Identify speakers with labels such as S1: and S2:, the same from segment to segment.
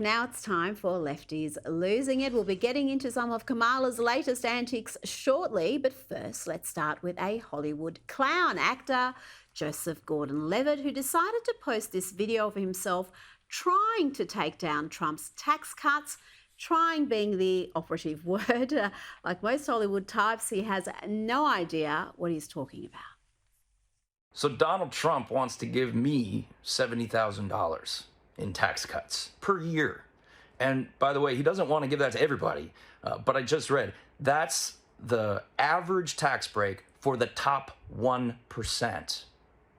S1: Now it's time for Lefties Losing It. We'll be getting into some of Kamala's latest antics shortly, but first let's start with a Hollywood clown actor, Joseph Gordon-Levitt, who decided to post this video of himself trying to take down Trump's tax cuts. Trying being the operative word. Like most Hollywood types, he has no idea what he's talking about.
S2: So Donald Trump wants to give me $70,000 in tax cuts per year. And by the way, he doesn't want to give that to everybody. But I just read, that's the average tax break for the top 1%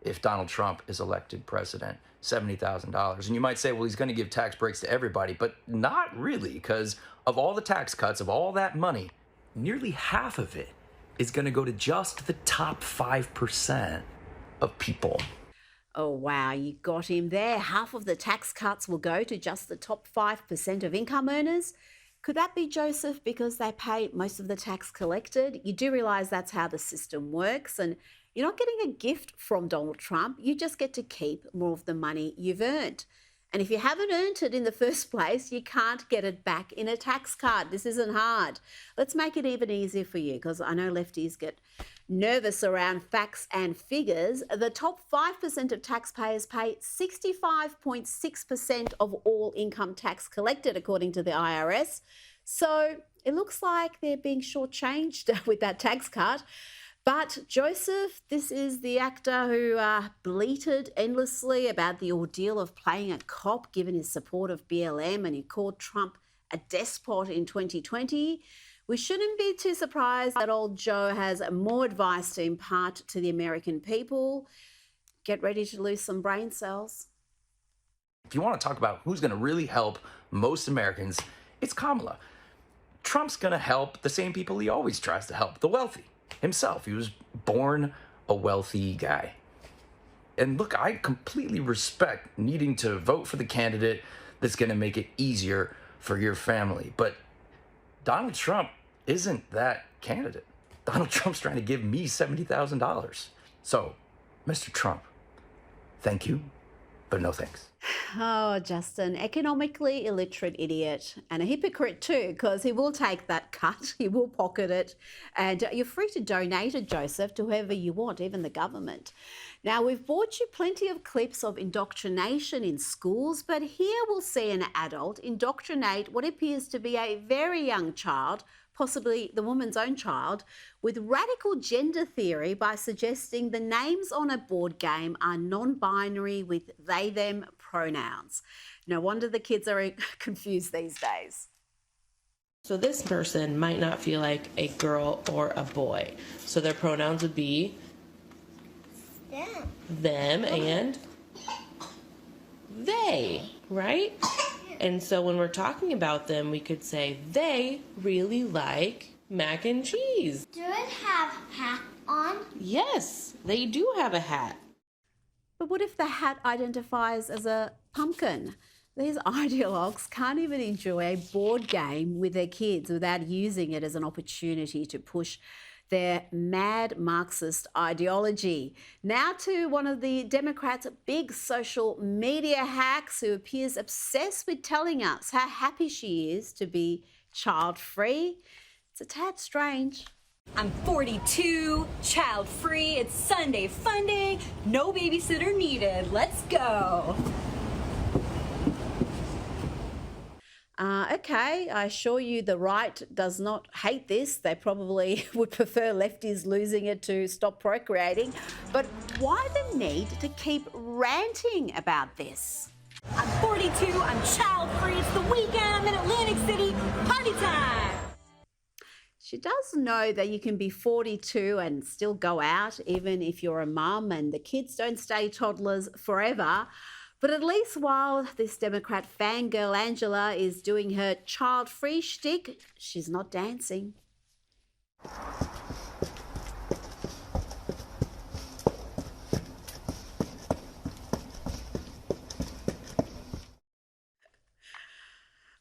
S2: if Donald Trump is elected president. $70,000. And you might say, well, he's going to give tax breaks to everybody, but not really, because of all the tax cuts, of all that money, nearly half of it is going to go to just the top 5% of people.
S1: Oh, wow, you got him there. Half of the tax cuts will go to just the top 5% of income earners. Could that be, Joseph, because they pay most of the tax collected? You do realise that's how the system works, and you're not getting a gift from Donald Trump. You just get to keep more of the money you've earned. And if you haven't earned it in the first place, you can't get it back in a tax cut. This isn't hard. Let's make it even easier for you, because I know lefties get nervous around facts and figures. The top 5% of taxpayers pay 65.6% of all income tax collected, according to the IRS. So it looks like they're being shortchanged with that tax cut. But Joseph, this is the actor who bleated endlessly about the ordeal of playing a cop given his support of BLM, and he called Trump a despot in 2020. We shouldn't be too surprised that old Joe has more advice to impart to the American people. Get ready to lose some brain cells.
S2: If you want to talk about who's going to really help most Americans, it's Kamala. Trump's going to help the same people he always tries to help, the wealthy. Himself. He was born a wealthy guy. And look, I completely respect needing to vote for the candidate that's going to make it easier for your family. But Donald Trump isn't that candidate. Donald Trump's trying to give me $70,000. So, Mr. Trump, thank you, but no thanks.
S1: Oh, just an economically illiterate idiot, and a hypocrite too, because he will take that cut, he will pocket it, and you're free to donate it, Joseph, to whoever you want, even the government. Now, we've brought you plenty of clips of indoctrination in schools, but here we'll see an adult indoctrinate what appears to be a very young child, possibly the woman's own child, with radical gender theory by suggesting the names on a board game are non-binary with they-them pronouns. No wonder the kids are confused these days.
S3: So this person might not feel like a girl or a boy. So their pronouns would be them and they, right? And so when we're talking about them, we could say they really like mac and cheese.
S4: Do it have hat on?
S3: Yes, they do have a hat.
S1: But what if the hat identifies as a pumpkin? These ideologues can't even enjoy a board game with their kids without using it as an opportunity to push their mad Marxist ideology. Now to one of the Democrats' big social media hacks, who appears obsessed with telling us how happy she is to be child-free. It's a tad strange.
S5: I'm 42, child-free, it's Sunday fun day, no babysitter needed. Let's go.
S1: Okay, I assure you the right does not hate this. They probably would prefer lefties losing it to stop procreating. But why the need to keep ranting about this?
S5: I'm 42, I'm child-free, it's the weekend, I'm in Atlantic City, party time.
S1: She does know that you can be 42 and still go out, even if you're a mum and the kids don't stay toddlers forever. But at least while this Democrat fangirl Angela is doing her child-free shtick, she's not dancing.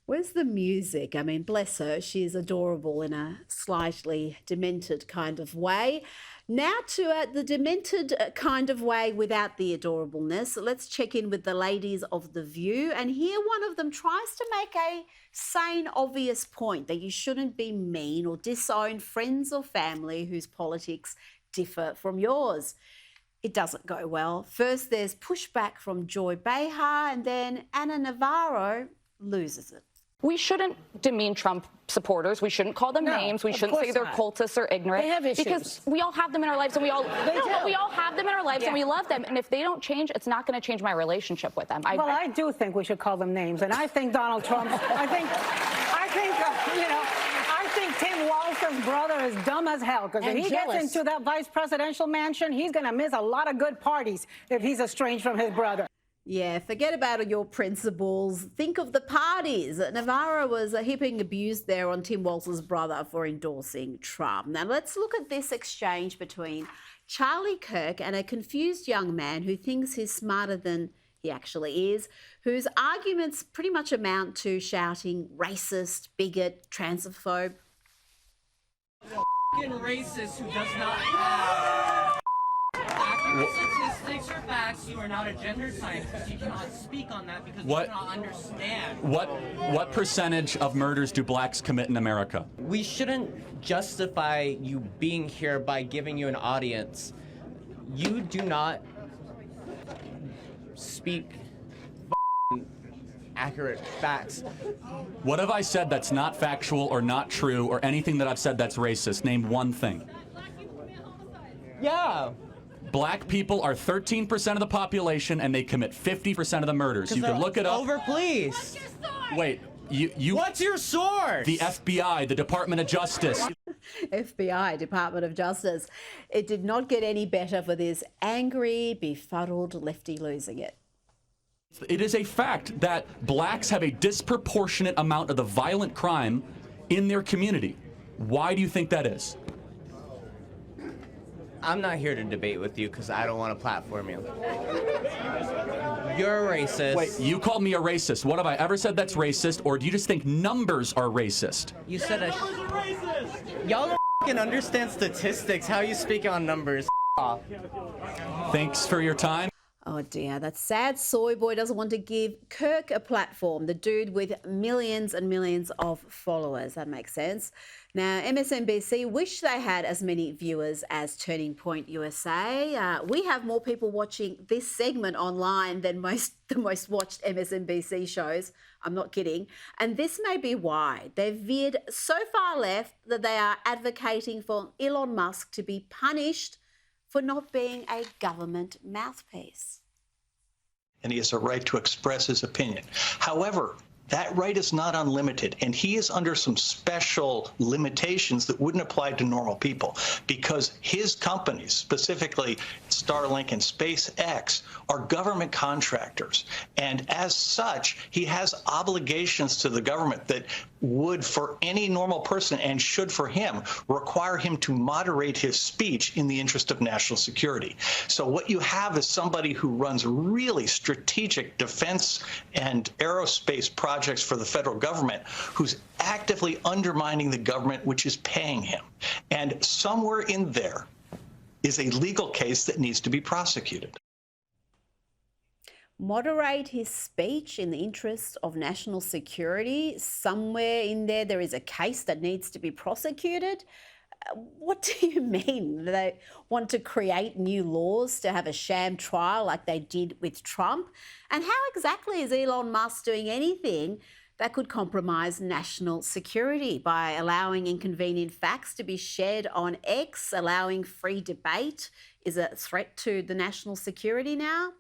S1: Where's the music? I mean, bless her, she's adorable in a slightly demented kind of way. Now to the demented kind of way without the adorableness. Let's check in with the ladies of The View. And here one of them tries to make a sane, obvious point that you shouldn't be mean or disown friends or family whose politics differ from yours. It doesn't go well. First, there's pushback from Joy Behar, and then Ana Navarro loses it.
S6: We shouldn't demean Trump supporters. We shouldn't call them names. We shouldn't say they're cultists or ignorant.
S7: They have issues.
S6: Because we all have them in our lives, and we all have them in our lives, and we love them. And if they don't change, it's not going to change my relationship with them.
S7: I do think we should call them names, and I think Donald Trump. I think Tim Walz's brother is dumb as hell, because if he gets into that vice presidential mansion, he's going to miss a lot of good parties if he's estranged from his brother.
S1: Yeah, forget about your principles. Think of the parties. Navarro was heaping abuse there on Tim Walz's brother for endorsing Trump. Now, let's look at this exchange between Charlie Kirk and a confused young man who thinks he's smarter than he actually is, whose arguments pretty much amount to shouting racist, bigot, transphobe.
S8: Racist who does not have accurate statistics or facts. You are not a gender scientist. You cannot speak on that because you cannot understand.
S9: What percentage of murders do blacks commit in America?
S10: We shouldn't justify you being here by giving you an audience. You do not speak accurate facts.
S9: What have I said that's not factual or not true or anything that I've said that's racist? Name one thing.
S10: Yeah.
S9: Black people are 13% of the population and they commit 50% of the murders. You can look it up.
S10: Overpoliced.
S9: Wait, you
S10: What's your source?
S9: The FBI, the Department of Justice.
S1: FBI, Department of Justice. It did not get any better for this angry, befuddled lefty losing it.
S9: It is a fact that blacks have a disproportionate amount of the violent crime in their community. Why do you think that is?
S10: I'm not here to debate with you because I don't want to platform you. You're a racist.
S9: Wait, you called me a racist. What have I ever said that's racist, or do you just think numbers are racist?
S10: You said racist. Y'all don't f***ing understand statistics. How are you speaking on numbers?
S9: Thanks for your time.
S1: Oh dear, that sad soy boy doesn't want to give Kirk a platform, the dude with millions and millions of followers. That makes sense. Now, MSNBC wish they had as many viewers as Turning Point USA. We have more people watching this segment online than the most watched MSNBC shows. I'm not kidding. And this may be why. They've veered so far left that they are advocating for Elon Musk to be punished for not being a government mouthpiece.
S11: And he has a right to express his opinion. However, that right is not unlimited, and he is under some special limitations that wouldn't apply to normal people because his companies, specifically Starlink and SpaceX, are government contractors. And as such, he has obligations to the government that would, for any normal person, and should for him, require him to moderate his speech in the interest of national security. So what you have is somebody who runs really strategic defense and aerospace projects for the federal government who's actively undermining the government, which is paying him. And somewhere in there is a legal case that needs to be prosecuted.
S1: Moderate his speech in the interest of national security. Somewhere in there is a case that needs to be prosecuted. What do you mean? They want to create new laws to have a sham trial like they did with Trump? And how exactly is Elon Musk doing anything that could compromise national security by allowing inconvenient facts to be shared on X, allowing free debate? Is it a threat to the national security now?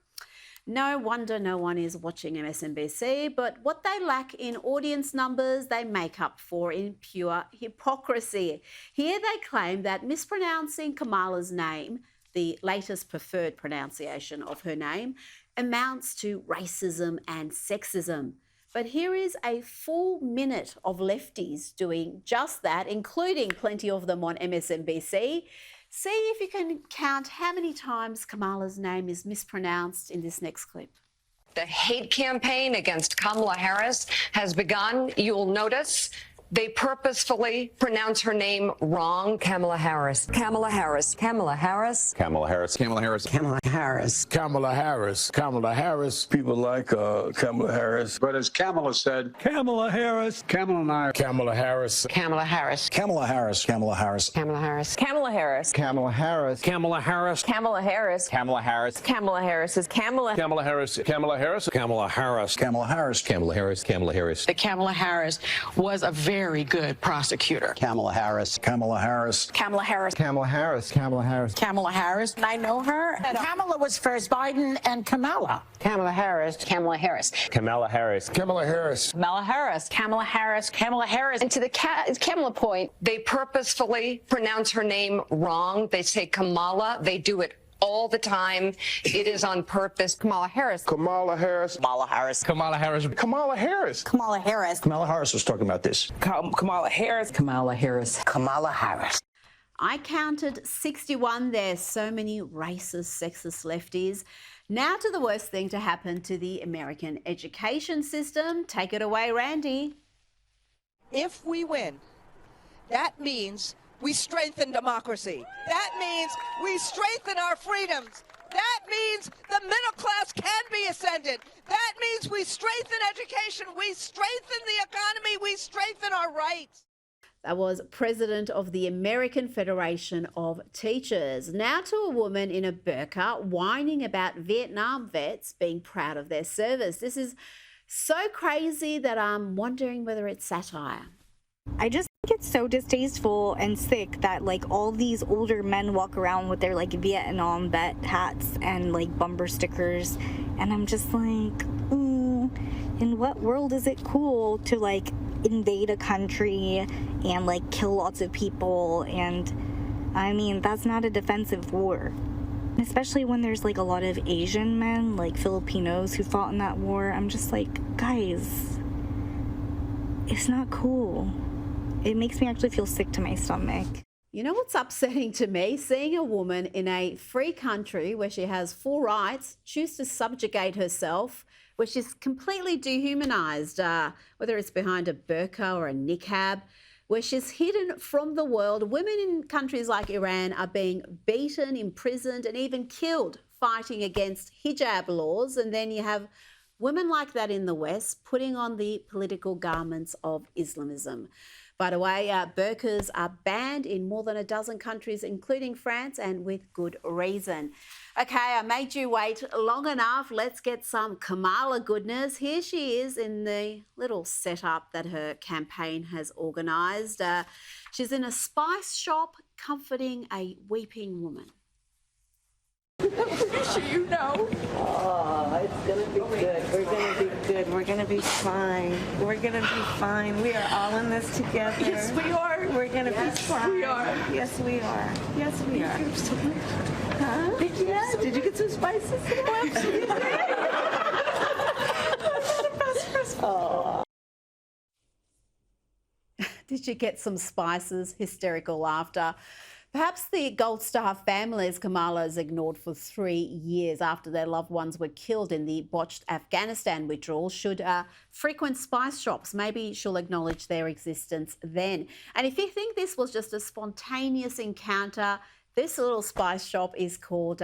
S1: No wonder no one is watching MSNBC, but what they lack in audience numbers, they make up for in pure hypocrisy. Here they claim that mispronouncing Kamala's name, the latest preferred pronunciation of her name, amounts to racism and sexism. But here is a full minute of lefties doing just that, including plenty of them on MSNBC. See if you can count how many times Kamala's name is mispronounced in this next clip.
S12: The hate campaign against Kamala Harris has begun. You will notice They purposefully pronounce her name wrong. Kamala Harris. Kamala Harris. Kamala Harris.
S13: Kamala Harris. Kamala Harris.
S12: Kamala Harris.
S13: Kamala Harris. Kamala Harris. People like Kamala Harris. But as Kamala said, Kamala Harris. Kamala and I. Kamala Harris.
S12: Kamala Harris.
S13: Kamala Harris. Kamala Harris.
S12: Kamala Harris. Kamala Harris.
S13: Kamala Harris. Kamala Harris.
S12: Kamala Harris.
S13: Kamala Harris.
S12: Kamala Harris is Kamala.
S13: Kamala Harris. Kamala Harris. Kamala Harris. Kamala Harris. Kamala Harris. Kamala Harris.
S12: Kamala Harris was a very good prosecutor.
S13: Kamala Harris. Kamala Harris.
S12: Kamala Harris.
S13: Kamala Harris. Kamala Harris.
S12: Kamala Harris. I know her.
S7: Kamala was first. Biden and Kamala.
S12: Kamala Harris. Kamala Harris.
S13: Kamala Harris. Kamala Harris.
S12: Kamala Harris. Kamala Harris. Kamala Harris. And to the Kamala point, they purposefully pronounce her name wrong. They say Kamala. They do it all the time. It is on purpose. Kamala Harris.
S13: Kamala Harris.
S12: Kamala Harris.
S13: Kamala Harris. Kamala Harris.
S12: Kamala Harris.
S13: Kamala Harris was talking about this.
S12: Kamala Harris. Kamala Harris. Kamala Harris.
S1: I counted 61 there. So many racist, sexist lefties. Now to the worst thing to happen to the American education system. Take it away, Randy.
S14: If we win, that means we strengthen democracy. That means we strengthen our freedoms. That means the middle class can be ascended. That means we strengthen education. We strengthen the economy. We strengthen our rights.
S1: That was president of the American Federation of Teachers. Now to a woman in a burqa whining about Vietnam vets being proud of their service. This is so crazy that I'm wondering whether it's satire.
S15: I just think it's so distasteful and sick that like all these older men walk around with their like Vietnam vet hats and like bumper stickers, and I'm just like, in what world is it cool to like invade a country and like kill lots of people? And I mean, that's not a defensive war, especially when there's like a lot of Asian men, like Filipinos, who fought in that war. I'm just like, guys, it's not cool. It makes me actually feel sick to my stomach.
S1: You know what's upsetting to me? Seeing a woman in a free country where she has full rights choose to subjugate herself, where she's completely dehumanized, whether it's behind a burqa or a niqab, where she's hidden from the world. Women in countries like Iran are being beaten, imprisoned, and even killed fighting against hijab laws. And then you have women like that in the West putting on the political garments of Islamism. By the way, burqas are banned in more than a dozen countries, including France, and with good reason. Okay, I made you wait long enough. Let's get some Kamala goodness. Here she is in the little setup that her campaign has organised. She's in a spice shop comforting a weeping woman.
S16: Pretty sure you know. Oh, it's gonna be good. We're gonna be good. We're gonna be fine. We're gonna be fine. We are all in this together. Yes, we are. We're gonna be fine. We are. Yes, we are. Yes, we are. Huh? Yes. Did you get some spices? Oh, absolutely.
S1: Oh. Did you get some spices? Hysterical laughter. Perhaps the Gold Star families Kamala has ignored for 3 years after their loved ones were killed in the botched Afghanistan withdrawal should frequent spice shops. Maybe she'll acknowledge their existence then. And if you think this was just a spontaneous encounter, this little spice shop is called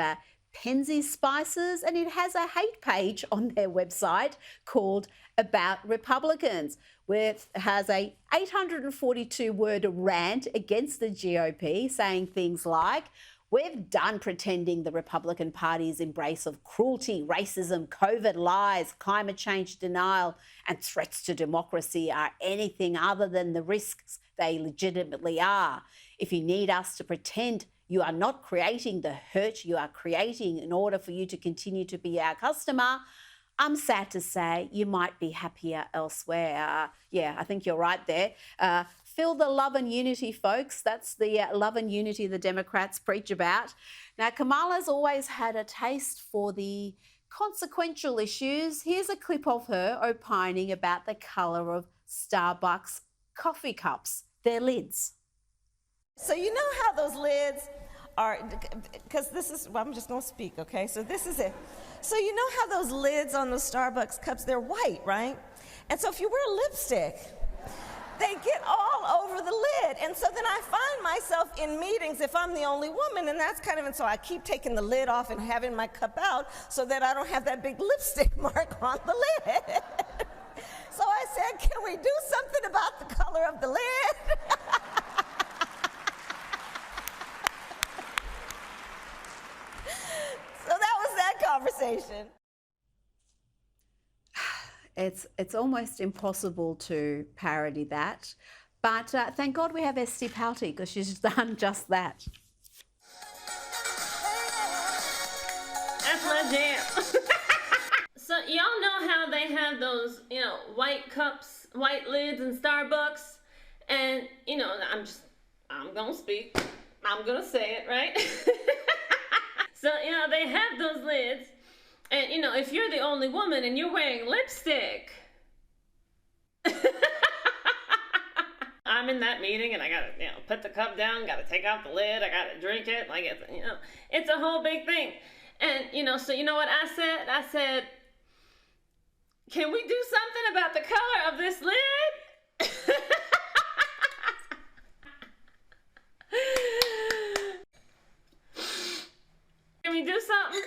S1: Penzi Spices, and it has a hate page on their website called About Republicans, which has a 842-word rant against the GOP, saying things like, "We've done pretending the Republican Party's embrace of cruelty, racism, COVID lies, climate change denial, and threats to democracy are anything other than the risks they legitimately are. If you need us to pretend you are not creating the hurt you are creating in order for you to continue to be our customer, I'm sad to say you might be happier elsewhere." Yeah, I think you're right there. Feel the love and unity, folks. That's the love and unity the Democrats preach about. Now, Kamala's always had a taste for the consequential issues. Here's a clip of her opining about the colour of Starbucks coffee cups, their lids.
S16: So you know how those lids are, because this is, well, I'm just going to speak, okay? So this is it. So you know how those lids on those Starbucks cups, they're white, right? And so if you wear lipstick, They get all over the lid. And so then I find myself in meetings if I'm the only woman, and that's kind of, and so I keep taking the lid off and having my cup out so that I don't have that big lipstick mark on the lid. So I said, can we do something about the color of the lid? So that was that conversation.
S1: It's almost impossible to parody that. But thank God we have Esti Pouty, because she's done just that.
S17: That's my jam. So y'all know how they have those, white cups, white lids in Starbucks? And, I'm gonna speak. I'm gonna say it, right? So, they have those lids. And, if you're the only woman and you're wearing lipstick, I'm in that meeting and I gotta, put the cup down, gotta take out the lid, I gotta drink it, like, it's a whole big thing. And, so you know what I said? I said, can we do something about the color of this lid? Can we do something?